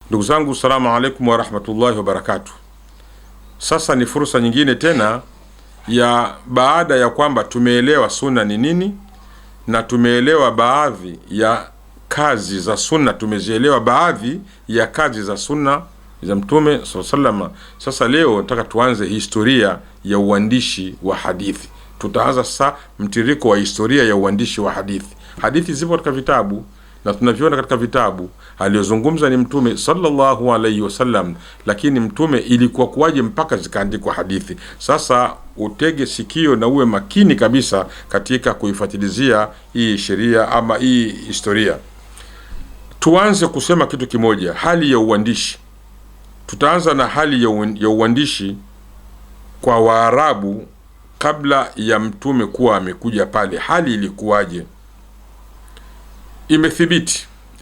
Ndugu zangu, salamu alaikum wa rahmatullahi wa barakatuh. Sasa ni fursa nyingine tena ya baada ya kwamba tumeelewa sunna ni nini na tumeelewa baadhi ya kazi za sunna, tumezielewa baadhi ya kazi za sunna za Mtume sallallahu alaihi wasallam. Sasa leo nataka tuanze historia ya uandishi wa hadithi. Tutaanza sasa mtiriko wa historia ya uandishi wa hadithi. Hadithi zipo katika vitabu na tunaviona katika vitabu. Aliyozungumza ni Mtume sallallahu alaihi wasallam, lakini Mtume ilikuwa kuwaje mpaka zikaandikwa hadithi? Sasa utege sikio na uwe makini kabisa katika kuifuatilizia hii sheria ama hii historia. Tuanze kusema kitu kimoja, hali ya uandishi. Tutaanza na hali ya uandishi kwa Waarabu kabla ya Mtume kuwa amekuja pale. Hali ilikuwaje?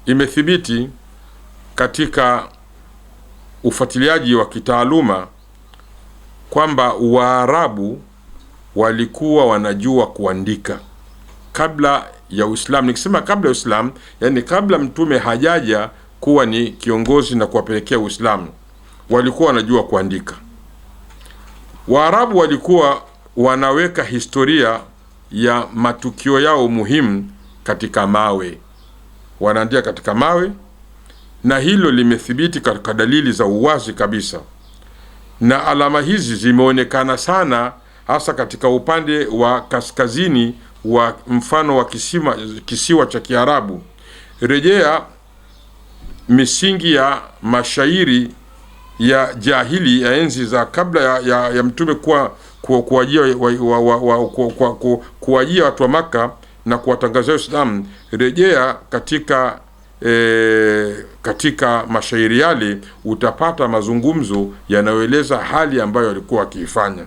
Imethibiti katika ufuatiliaji wa kitaaluma kwamba Waarabu walikuwa wanajua kuandika kabla ya Uislamu. Nikisema kabla ya Uislamu, yani kabla Mtume hajaja kuwa ni kiongozi na kuwapelekea Uislamu, walikuwa wanajua kuandika. Waarabu walikuwa wanaweka historia ya matukio yao muhimu katika mawe, wanaandika katika mawe, na hilo limethibiti katika dalili za uwazi kabisa, na alama hizi zimeonekana sana hasa katika upande wa kaskazini wa mfano wa kisiwa cha Kiarabu. Rejea misingi ya mashairi ya jahili ya enzi za kabla ya Mtume kuwajia watu wa Maka na kuwatangazia Uislamu. Rejea katika mashairi yale, utapata mazungumzo yanayoeleza hali ambayo walikuwa wakiifanya.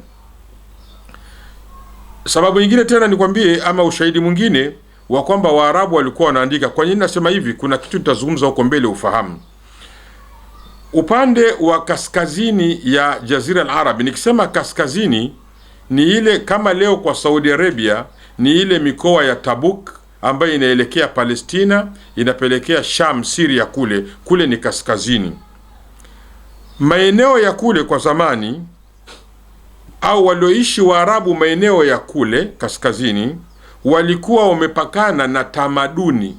Sababu nyingine tena nikwambie, ama ushahidi mwingine wa kwamba Waarabu walikuwa wanaandika. Kwa nini nasema hivi? Kuna kitu nitazungumza huko mbele ufahamu. Upande wa kaskazini ya Jazira al-Arabi, nikisema kaskazini ni ile kama leo kwa Saudi Arabia, ni ile mikoa ya Tabuk ambayo inaelekea Palestina, inapelekea Sham, Syria, kule ni kaskazini. Maeneo ya kule kwa zamani, au walioishi Waarabu maeneo ya kule kaskazini, walikuwa wamepakana na tamaduni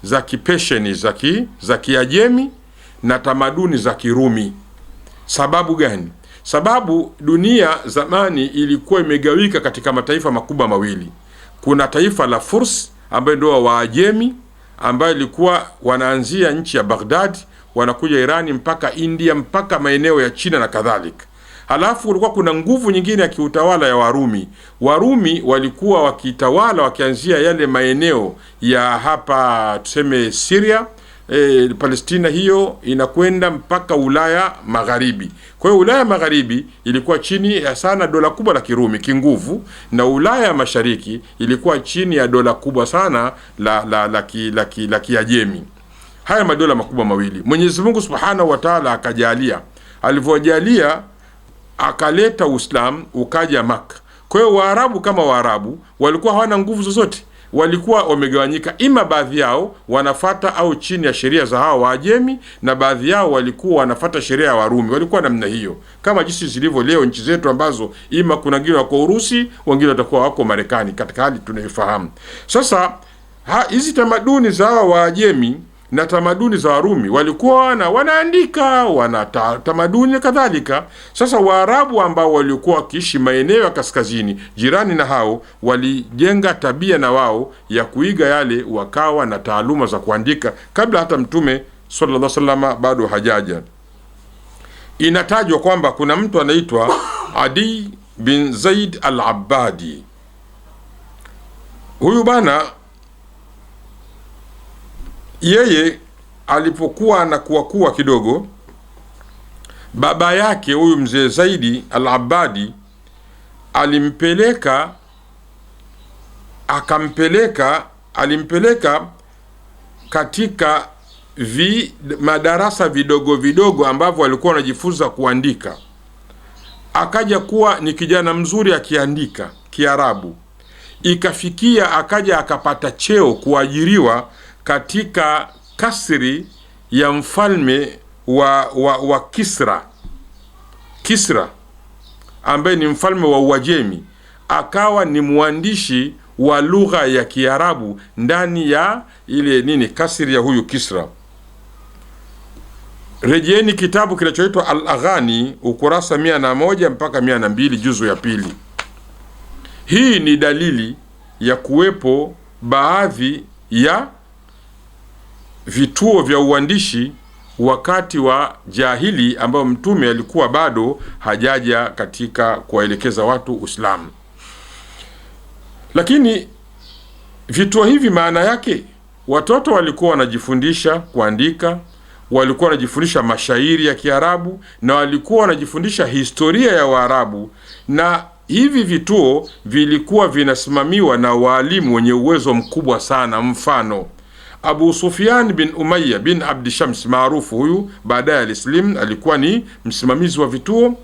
za Kipesheni, za Kiajemi na tamaduni za Kirumi. Sababu gani? Sababu dunia zamani ilikuwa imegawika katika mataifa makubwa mawili. Kuna taifa la Furs ambayo ndio Waajemi, ambayo ilikuwa wanaanzia nchi ya Baghdad, wanakuja Irani mpaka India mpaka maeneo ya China na kadhalika. Halafu kulikuwa kuna nguvu nyingine ya kiutawala ya Warumi. Warumi walikuwa wakitawala wakianzia yale maeneo ya hapa tuseme Syria, Palestina, hiyo inakwenda mpaka Ulaya Magharibi. Kwa hiyo Ulaya Magharibi ilikuwa chini ya sana dola kubwa la Kirumi kinguvu, na Ulaya Mashariki ilikuwa chini ya dola kubwa sana la Kiajemi. Haya madola makubwa mawili Mwenyezi Mungu Subhanahu wa Ta'ala akajalia, alivyojalia akaleta Uislamu ukaja Maka. Kwa hiyo Waarabu kama Waarabu walikuwa hawana nguvu zozote, walikuwa wamegawanyika, ima baadhi yao wanafata au chini ya sheria za hawa Waajemi, na baadhi yao walikuwa wanafata sheria ya Warumi. Walikuwa namna hiyo, kama jinsi zilivyo leo nchi zetu ambazo ima kuna wengine wako Urusi, wengine watakuwa wako Marekani, katika hali tunayofahamu. Sasa hizi tamaduni za hawa Waajemi na tamaduni za Warumi walikuwa wanaandika, wana tamaduni kadhalika. Sasa Waarabu ambao walikuwa wakiishi maeneo ya kaskazini jirani na hao, walijenga tabia na wao ya kuiga yale, wakawa na taaluma za kuandika kabla hata Mtume sallallahu alaihi wasallam bado hajaja. Inatajwa kwamba kuna mtu anaitwa Adi bin Zaid al-Abbadi. Huyu bana, yeye alipokuwa anakuwa kidogo, baba yake huyu mzee Zaidi al-Abbadi alimpeleka katika madarasa vidogo ambavyo walikuwa wanajifunza kuandika. Akaja kuwa ni kijana mzuri akiandika Kiarabu. Ikafikia akaja akapata cheo, kuajiriwa katika kasri ya mfalme wa Kisra ambaye ni mfalme wa Uajemi, akawa ni mwandishi wa lugha ya Kiarabu ndani ya ile kasri ya huyu Kisra. Rejeeni kitabu kinachoitwa Al-Aghani ukurasa 101 mpaka 102 juzu ya pili. Hii ni dalili ya kuwepo baadhi ya vituo vya uandishi wakati wa jahili ambao mtume alikuwa bado hajaja katika kuwaelekeza watu Uislamu. Lakini vituo hivi maana yake watoto walikuwa wanajifundisha kuandika, walikuwa wanajifundisha mashairi ya Kiarabu na walikuwa wanajifundisha historia ya Waarabu, na hivi vituo vilikuwa vinasimamiwa na walimu wenye uwezo mkubwa sana. Mfano, Abu Sufyan bin Umayya bin Abd Shams maarufu huyu, baadaye alislim, alikuwa ni msimamizi wa vituo.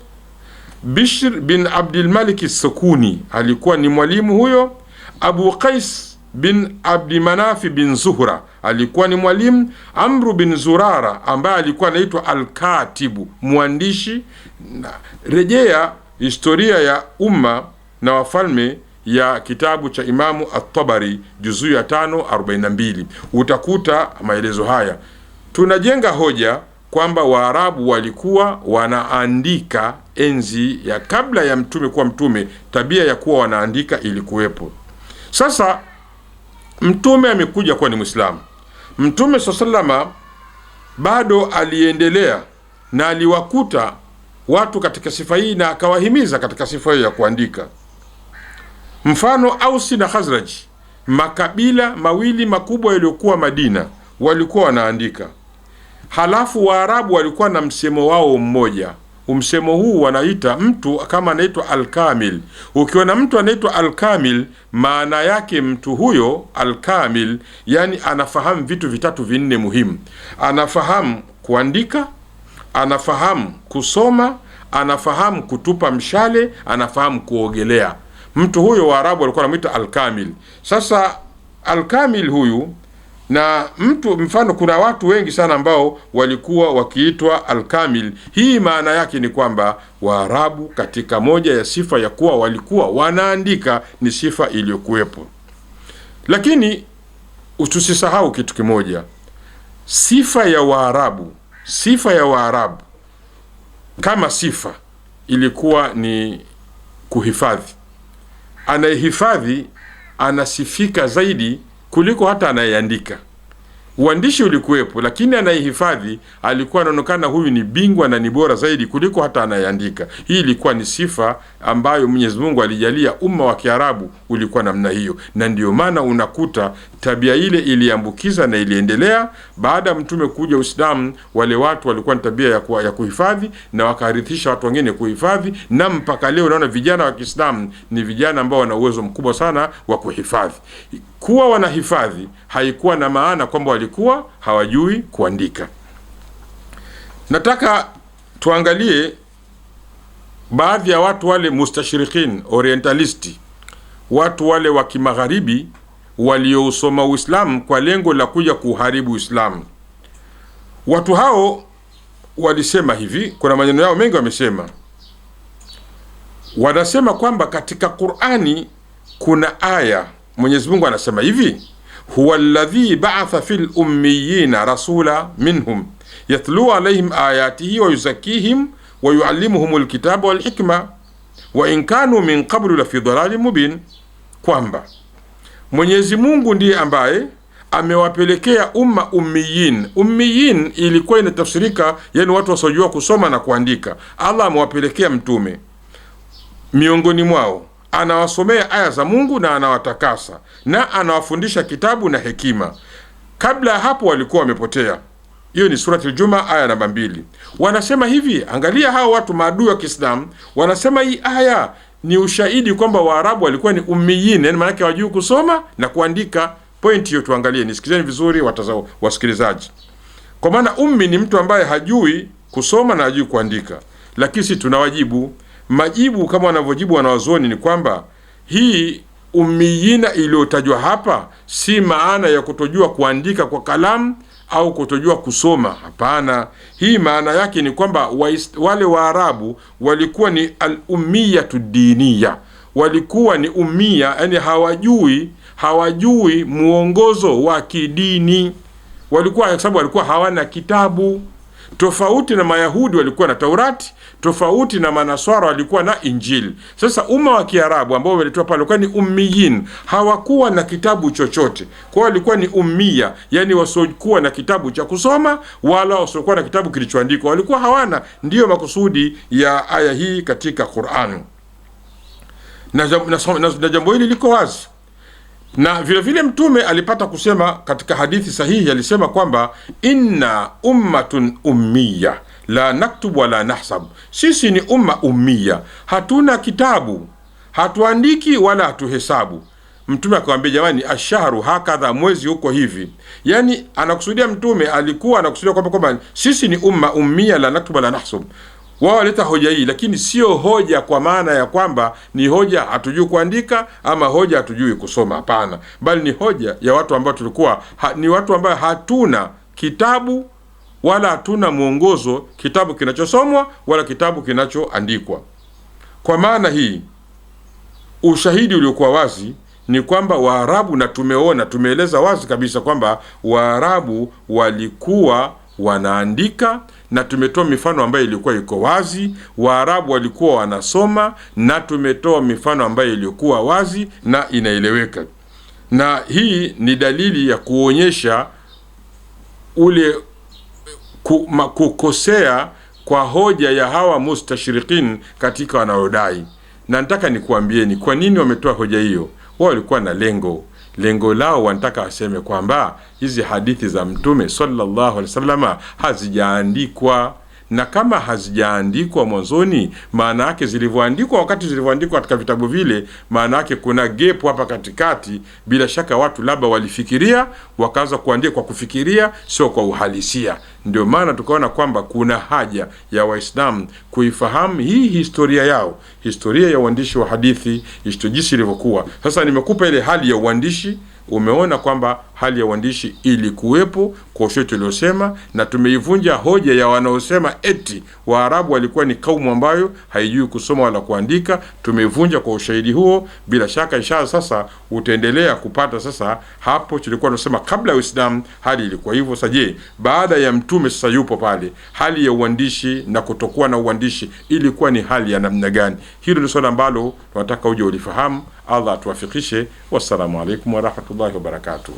Bishr bin Abdul Malik Sukuni alikuwa ni mwalimu huyo. Abu Qais bin Abdi Manaf bin Zuhra alikuwa ni mwalimu. Amru bin Zurara ambaye alikuwa anaitwa Al-Katibu, mwandishi. Rejea historia ya umma na wafalme ya kitabu cha Imamu At-Tabari juzu ya 542, utakuta maelezo haya. Tunajenga hoja kwamba Waarabu walikuwa wanaandika enzi ya kabla ya mtume kuwa mtume. Tabia ya kuwa wanaandika ilikuwepo. Sasa mtume amekuja kuwa ni Muislamu. Mtume sallama bado aliendelea na aliwakuta watu katika sifa hii na akawahimiza katika sifa hii ya kuandika. Mfano, Ausi na Khazraj, makabila mawili makubwa yaliyokuwa Madina, walikuwa wanaandika. Halafu Waarabu walikuwa na msemo wao mmoja. Msemo huu wanaita mtu kama anaitwa Al-Kamil. Ukiona mtu anaitwa Al-Kamil, maana yake mtu huyo Al-Kamil, yani anafahamu vitu vitatu vinne muhimu. Anafahamu kuandika, anafahamu kusoma, anafahamu kutupa mshale, anafahamu kuogelea. Mtu huyo Waarabu walikuwa wanamuita Al-Kamil. Sasa Al-Kamil huyu na mtu, mfano kuna watu wengi sana ambao walikuwa wakiitwa Al-Kamil. Hii maana yake ni kwamba Waarabu katika moja ya sifa ya kuwa walikuwa wanaandika ni sifa iliyokuwepo. Lakini tusisahau kitu kimoja. Sifa ya Waarabu kama sifa ilikuwa ni kuhifadhi. Anayehifadhi anasifika zaidi kuliko hata anayeandika. Uandishi ulikuwepo, lakini anayehifadhi alikuwa anaonekana huyu ni bingwa na ni bora zaidi kuliko hata anayeandika. Hii ilikuwa ni sifa ambayo Mwenyezi Mungu alijalia umma wa Kiarabu ulikuwa namna hiyo, na ndio maana unakuta tabia ile iliambukiza na iliendelea baada ya mtume kuja Uislamu. Wale watu walikuwa na tabia ya kuhifadhi na wakarithisha watu wengine kuhifadhi, na mpaka leo unaona vijana wa Kiislamu ni vijana ambao wana uwezo mkubwa sana wa kuhifadhi. Kuwa wanahifadhi haikuwa na maana kwamba walikuwa hawajui kuandika. Nataka tuangalie baadhi ya watu wale mustashrikin, orientalisti, watu wale wa kimagharibi waliousoma Uislamu kwa lengo la kuja kuharibu Uislamu. Watu hao walisema hivi, kuna maneno yao mengi wamesema. Wanasema kwamba katika Qur'ani kuna aya Mwenyezi Mungu anasema hivi: huwa alladhi ba'atha fil ummiyina rasula minhum yatlu alayhim ayatihi wa yuzakkihim wa yuallimuhumul kitaba wal hikma wa in kanu min qablu la fi dhalalin mubin, kwamba Mwenyezi Mungu ndiye ambaye amewapelekea umma ummiyin. Ummiyin ilikuwa inatafsirika yani watu wasiojua kusoma na kuandika. Allah amewapelekea mtume, miongoni mwao anawasomea aya za Mungu na anawatakasa na anawafundisha kitabu na hekima. Kabla ya hapo walikuwa wamepotea. Hiyo ni surati al-Juma aya namba 2. Wanasema hivi, angalia hao watu maadui wa Kiislamu, wanasema hii aya ni ushahidi kwamba Waarabu walikuwa ni ummiyin, yani maana yake hawajui kusoma na kuandika. Point hiyo tuangalie, nisikizeni vizuri wasikilizaji. Kwa maana ummi ni mtu ambaye hajui kusoma na hajui kuandika. Lakini sisi tunawajibu majibu kama wanavyojibu wanawazuoni ni kwamba hii ummiyina iliyotajwa hapa si maana ya kutojua kuandika kwa kalamu au kutojua kusoma. Hapana, hii maana yake ni kwamba wale Waarabu walikuwa ni al-ummiyatu diniya, walikuwa ni ummia, yani hawajui muongozo wa kidini. Walikuwa kwa sababu walikuwa hawana kitabu. Tofauti na Mayahudi walikuwa na Taurati, tofauti na Manaswara walikuwa na Injili. Sasa umma wa Kiarabu ambao wameletwa pale walikuwa ni ummiyin, hawakuwa na kitabu chochote. Kwa hiyo walikuwa ni ummia, yani wasiokuwa na kitabu cha kusoma wala wasiokuwa na kitabu kilichoandikwa, walikuwa hawana. Ndiyo makusudi ya aya hii katika Qur'an, na jambo hili liko wazi. Na vile vile Mtume alipata kusema katika hadithi sahihi, alisema kwamba inna ummatun ummiya la naktubu wala nahsab, sisi ni umma ummiya, hatuna kitabu, hatuandiki wala hatuhesabu. Mtume akamwambia, jamani, ashharu hakadha, mwezi huko hivi. Yani anakusudia Mtume alikuwa anakusudia kwamba sisi ni umma ummiya la naktubu wala nahsab. Wao waleta hoja hii, lakini sio hoja kwa maana ya kwamba ni hoja hatujui kuandika ama hoja hatujui kusoma. Hapana, bali ni hoja ya watu ambao tulikuwa ni watu ambao hatuna kitabu wala hatuna mwongozo, kitabu kinachosomwa wala kitabu kinachoandikwa. Kwa maana hii ushahidi uliokuwa wazi ni kwamba Waarabu, na tumeeleza wazi kabisa kwamba Waarabu walikuwa wanaandika, na tumetoa mifano ambayo ilikuwa iko wazi. Waarabu walikuwa wanasoma, na tumetoa mifano ambayo ilikuwa wazi na inaeleweka. Na hii ni dalili ya kuonyesha ule kukosea kwa hoja ya hawa mustashrikin katika wanaodai. Na nataka nikuambieni kwa nini wametoa hoja hiyo. Wao walikuwa na lengo lao, wanataka waseme kwamba hizi hadithi za Mtume sallallahu alaihi wasallam hazijaandikwa, na kama hazijaandikwa mwanzoni, maana yake zilivyoandikwa, wakati zilivyoandikwa katika vitabu vile, maana yake kuna gap hapa katikati. Bila shaka watu labda walifikiria, wakaanza kuandika kwa kufikiria, sio kwa uhalisia. Ndio maana tukaona kwamba kuna haja ya Waislamu kuifahamu hii historia yao, historia ya uandishi wa hadithi, jinsi ilivyokuwa. Sasa nimekupa ile hali ya uandishi, umeona kwamba hali ya uandishi ilikuwepo kwa ushahidi tuliosema, na tumeivunja hoja ya wanaosema eti Waarabu walikuwa ni kaumu ambayo haijui kusoma wala kuandika. Tumeivunja kwa ushahidi huo. Bila shaka inshallah sasa utaendelea kupata sasa hapo tulikuwa tunasema kabla ya Uislamu hali ilikuwa hivyo. Sasa je, baada ya Mtume sasa yupo pale, hali ya uandishi na kutokuwa na uandishi ilikuwa ni hali ya namna gani? Hilo ni swala ambalo tunataka uje ulifahamu. Allah atuwafikishe. Wassalamu alaikum warahmatullahi wabarakatuh.